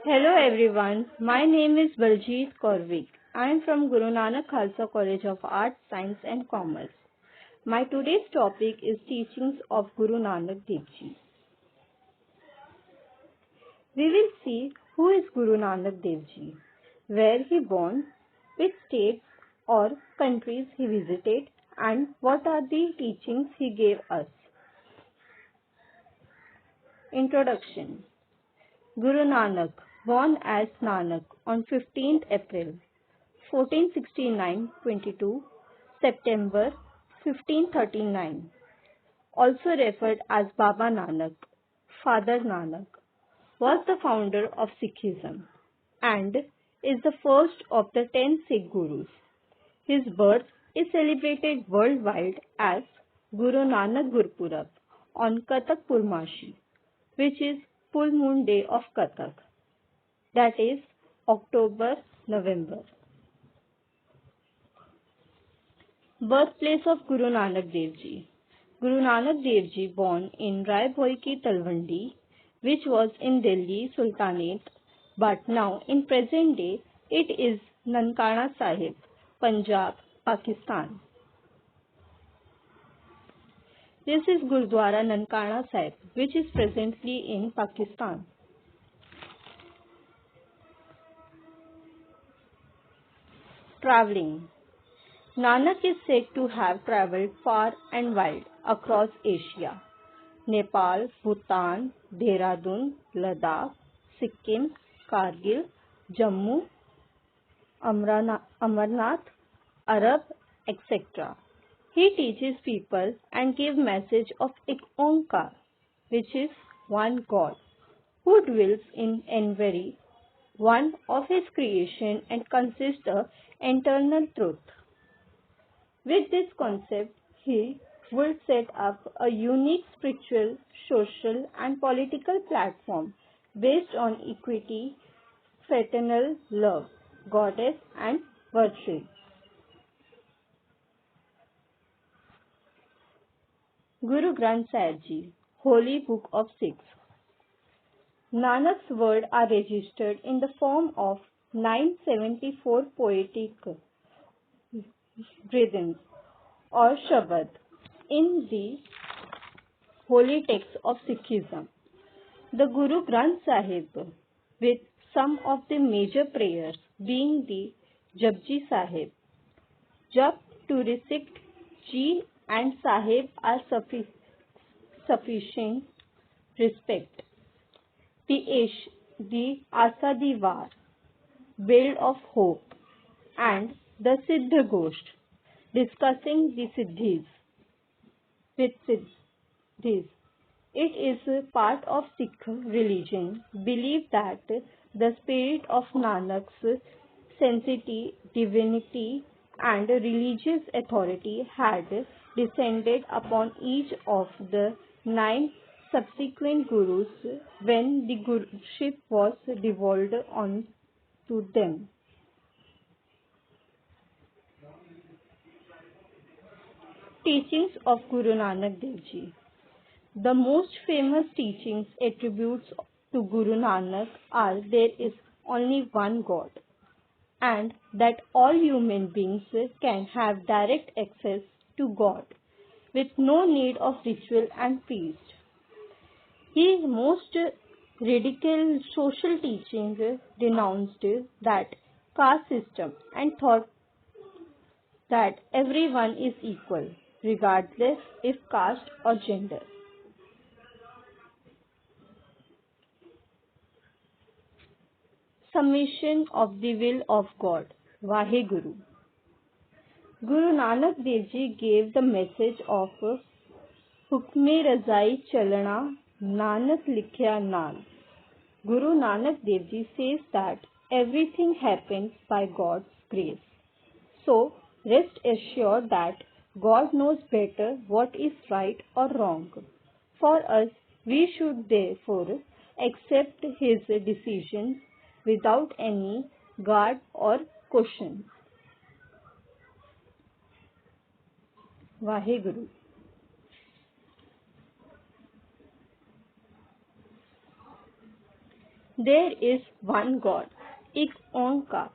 Hello everyone, my name is Baljeet Kaurvik. I am from Guru Nanak Khalsa College of Arts, Science and Commerce. My today's topic is teachings of Guru Nanak Dev Ji. We will see who is Guru Nanak Dev Ji, where he born, which states or countries he visited, and what are the teachings he gave us. Introduction. Guru Nanak, born as Nanak on 15th April 1469 22 September 1539, also referred as Baba Nanak, Father Nanak, was the founder of Sikhism and is the first of the 10 Sikh Gurus. His birth is celebrated worldwide as Guru Nanak Gurpurab on Kathak Purmashi, which is full moon day of Kathak, that is October-November. Birthplace of Guru Nanak Dev Ji. Guru Nanak Dev Ji born in Rai Bhoi Ki Talwandi, which was in Delhi Sultanate, but now in present day it is Nankana Sahib, Punjab, Pakistan. This is Gurdwara Nankana Sahib, which is presently in Pakistan. Traveling. Nanak is said to have travelled far and wide across Asia, Nepal, Bhutan, Dehradun, Ladakh, Sikkim, Kargil, Jammu, Amarnath, Arab, etc. He teaches people and gives message of Ek Onkar, which is one God, who dwells in every one of his creation and consists of eternal truth. With this concept, he would set up a unique spiritual, social and political platform based on equity, fraternal love, goddess and virtue. Guru Granth Sahib Ji, Holy Book of Sikhs. Nanak's words are registered in the form of 974 poetic rhythms or Shabad in the holy text of Sikhism. The Guru Granth Sahib, with some of the major prayers being the Japji Sahib, Jap to recite Ji and Sahib are sufficient respect. The Asa Di War, Build of Hope, and the Siddha Gosht, discussing the Siddhis. With Siddhis, it is a part of Sikh religion, belief that the spirit of Nanak's sanctity, divinity, and religious authority had descended upon each of the 9 subsequent Gurus when the Guruship was devolved on to them. Teachings of Guru Nanak Dev Ji. The most famous teachings attributes to Guru Nanak are there is only one God and that all human beings can have direct access to God with no need of ritual and priest. His most radical social teaching denounced that caste system and thought that everyone is equal, regardless if caste or gender. Submission of the will of God, Vaheguru. Guru Nanak Dev Ji gave the message of Hukme Razai Chalana Nanak Likhya Nal. Guru Nanak Dev Ji says that everything happens by God's grace. So, rest assured that God knows better what is right or wrong. For us, we should therefore accept His decisions without any guard or question. Vaheguru. There is one God, एक ओंकार.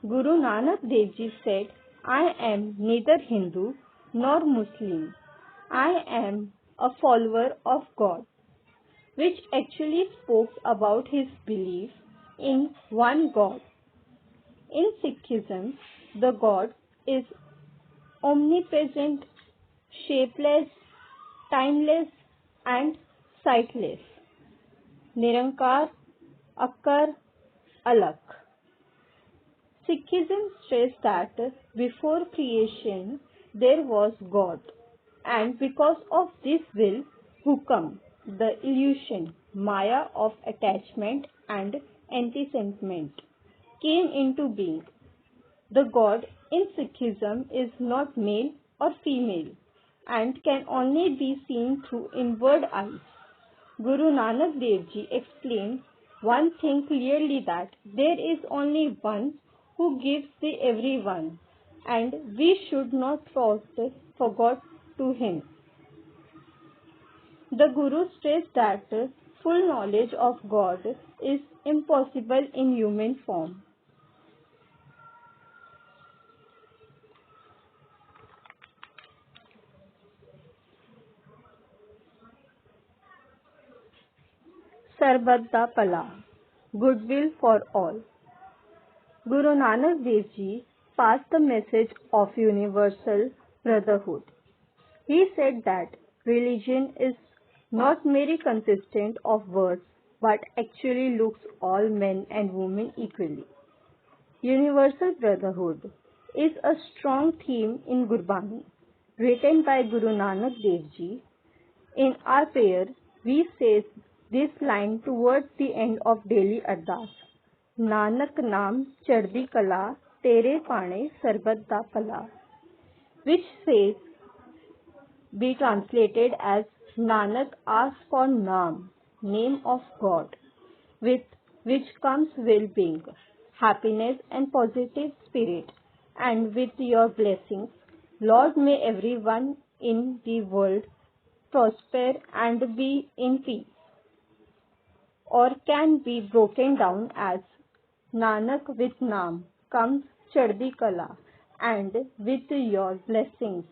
Guru Nanak Dev Ji said, I am neither Hindu nor Muslim. I am a follower of God, which actually spoke about his belief in one God. In Sikhism, the God is omnipresent, shapeless, timeless, and sightless. Nirankar, Akar, Alak. Sikhism stressed that before creation there was God, and because of this will, hukam, the illusion, maya of attachment and anti-sentiment, came into being. The God in Sikhism is not male or female and can only be seen through inward eyes. Guru Nanak Dev Ji explained one thing clearly, that there is only one who gives the everyone, and we should not forget to him. The Guru stressed that full knowledge of God is impossible in human form. Sarbat da Pala, goodwill for all. Guru Nanak Dev Ji passed the message of universal brotherhood. He said that religion is not merely consistent of words but actually looks all men and women equally. Universal brotherhood is a strong theme in Gurbani, written by Guru Nanak Dev Ji. In our prayer, we say this line towards the end of daily ardas. Nanak naam chardi kala, tere paane sarbat da pala, which says be translated as Nanak asks for Naam, name of God, with which comes well-being, happiness and positive spirit, and with your blessings, Lord, may everyone in the world prosper and be in peace, or can be broken down as Nanak with Naam comes Chardi Kala, and with your blessings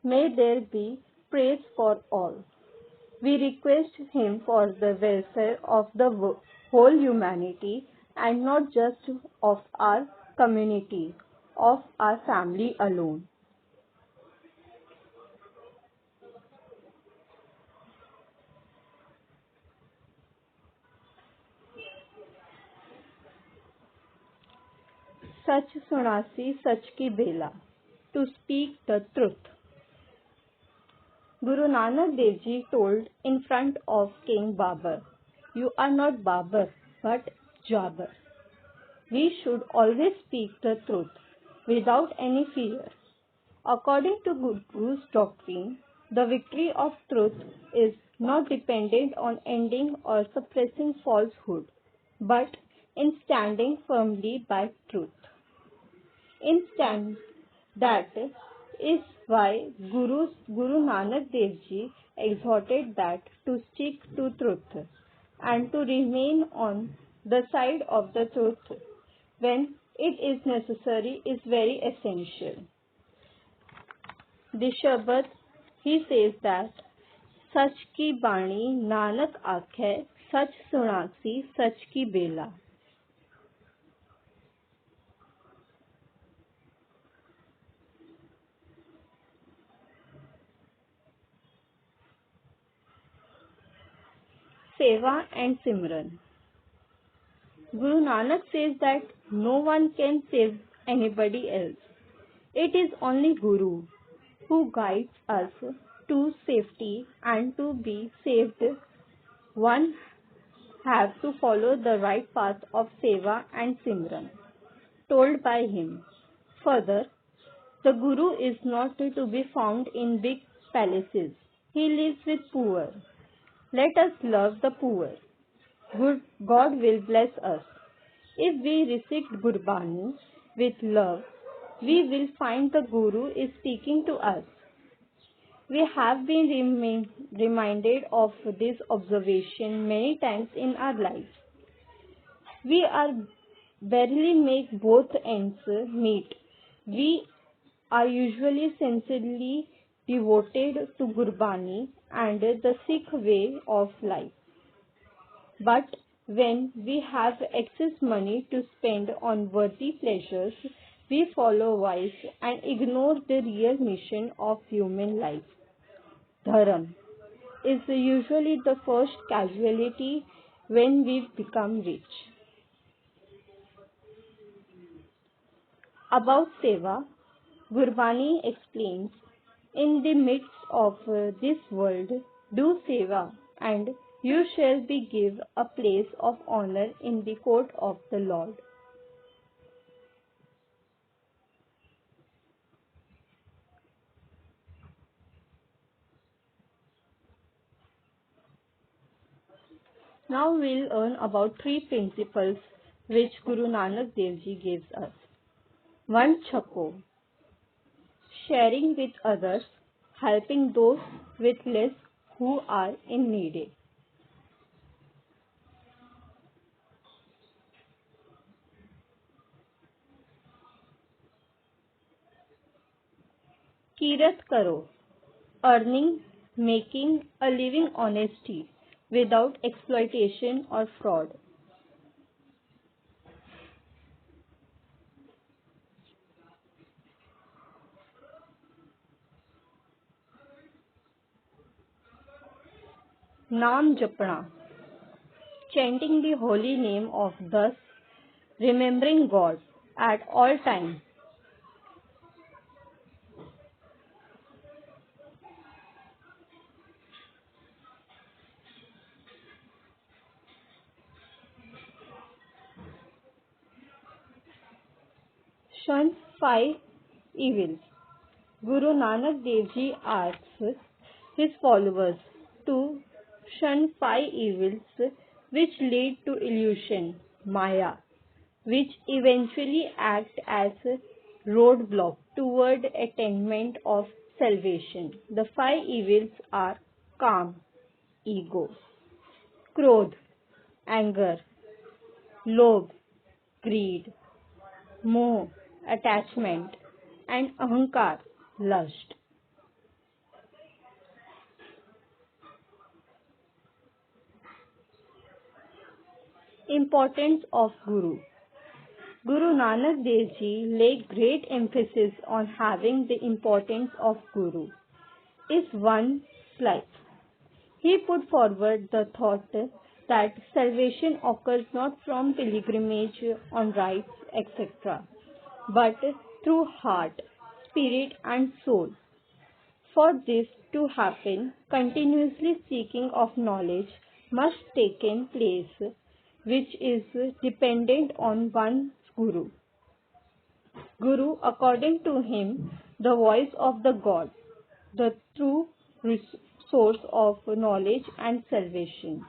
may there be praise for all. We request him for the welfare of the whole humanity and not just of our community, of our family alone. Sach sunasi sach ki bela, to speak the truth. Guru Nanak Dev Ji told in front of King Babur, you are not Babur but Jabbar. We should always speak the truth without any fear. According to Guru's doctrine, the victory of truth is not dependent on ending or suppressing falsehood, but in standing firmly by truth. That is why Guru Nanak Dev Ji exhorted that to stick to truth and to remain on the side of the truth when it is necessary is very essential. The Shabad, he says that Sach ki bani Nanak आखे, Sach sunasi Sach ki bela. Seva and Simran. Guru Nanak says that no one can save anybody else. It is only Guru who guides us to safety, and to be saved one have to follow the right path of Seva and Simran told by him. Further, the Guru is not to be found in big palaces. He lives with poor. Let us love the poor. God will bless us. If we recite Gurbani with love, we will find the Guru is speaking to us. We have been reminded of this observation many times in our lives. We are barely make both ends meet. We are usually sincerely devoted to Gurbani and the Sikh way of life. But when we have excess money to spend on worthy pleasures, we follow vice and ignore the real mission of human life. Dharam is usually the first casualty when we become rich. About Seva, Gurbani explains, in the midst of this world, do Seva, and you shall be given a place of honor in the court of the Lord. Now we'll learn about three principles which Guru Nanak Dev Ji gives us. 1. Chako, sharing with others, helping those with less who are in need. Kirat karo, earning, making a living honesty without exploitation or fraud. Naam Japna, chanting the holy name of thus remembering God at all times. Shun 5 evils. Guru Nanak Dev Ji asks his followers to shun 5 evils which lead to illusion, Maya, which eventually act as a roadblock toward attainment of salvation. The 5 evils are Kam, ego; Krodh, anger; Lobh, greed; Moh, attachment; and Ahankar, lust. Importance of Guru. Guru Nanak Dev Ji laid great emphasis on having the importance of Guru is one slide. He put forward the thought that salvation occurs not from pilgrimage on rites, etc., but through heart, spirit, and soul. For this to happen, continuously seeking of knowledge must take place, which is dependent on one's Guru. Guru, according to him, the voice of the God, the true source of knowledge and salvation.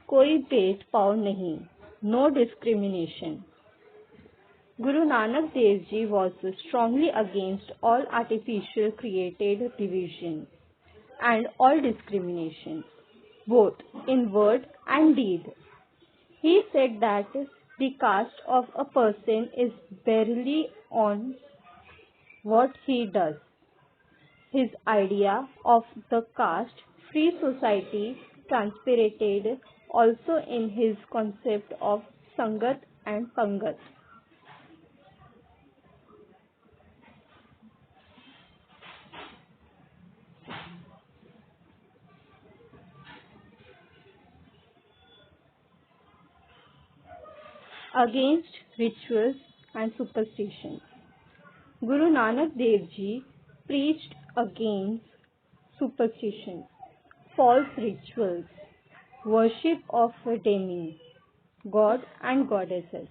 कोई भेदभाव नहीं, no discrimination. Guru Nanak Dev Ji was strongly against all artificial created division and all discrimination, both in word and deed. He said that the caste of a person is barely on what he does. His idea of the caste-free society transpirated also in his concept of Sangat and Pangat. Against rituals and superstitions. Guru Nanak Dev Ji preached against superstitions, false rituals, worship of demi, God and goddesses.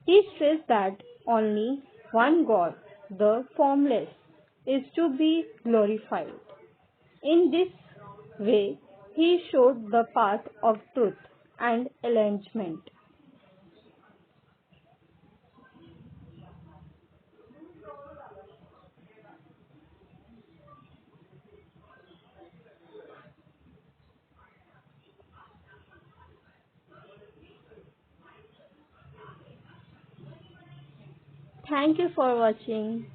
He stressed that only one God, the formless, is to be glorified. In this way, he showed the path of truth and enlightenment. Thank you for watching.